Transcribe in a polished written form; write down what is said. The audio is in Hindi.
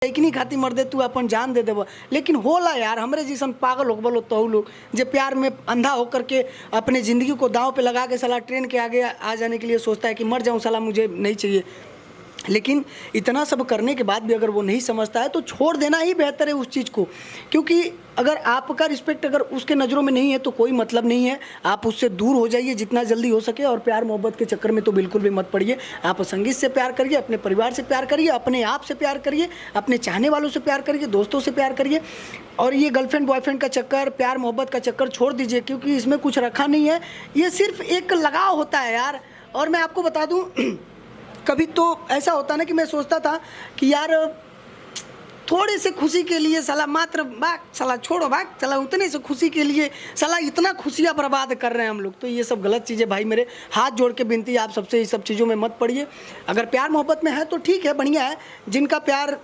नहीं खाती मर्दे तू अपन जान दे देव, लेकिन होला यार हमरे जैसन पागल हो बोलो तो लोग जो प्यार में अंधा होकर के अपने ज़िंदगी को दांव पे लगा के साला ट्रेन के आगे आ जाने के लिए सोचता है कि मर जाऊं साला मुझे नहीं चाहिए। लेकिन इतना सब करने के बाद भी अगर वो नहीं समझता है तो छोड़ देना ही बेहतर है उस चीज़ को, क्योंकि अगर आपका रिस्पेक्ट अगर उसके नज़रों में नहीं है तो कोई मतलब नहीं है। आप उससे दूर हो जाइए जितना जल्दी हो सके, और प्यार मोहब्बत के चक्कर में तो बिल्कुल भी मत पड़िए। आप संगीत से प्यार करिए, अपने परिवार से प्यार करिए, अपने आप से प्यार करिए, अपने चाहने वालों से प्यार करिए, दोस्तों से प्यार करिए। और ये गर्लफ्रेंड बॉयफ्रेंड का चक्कर, प्यार मोहब्बत का चक्कर छोड़ दीजिए, क्योंकि इसमें कुछ रखा नहीं है। ये सिर्फ एक लगाव होता है यार। और मैं आपको बता दूँ कभी तो ऐसा होता ना कि मैं सोचता था कि यार थोड़े से खुशी के लिए साला मात्र भाग साला छोड़ो भाग साला उतने से खुशी के लिए साला इतना खुशियाँ बर्बाद कर रहे हैं हम लोग। तो ये सब गलत चीज़ें भाई, मेरे हाथ जोड़ के विनती है आप सबसे, ये सब चीज़ों में मत पड़िए। अगर प्यार मोहब्बत में है तो ठीक है, बढ़िया है। जिनका प्यार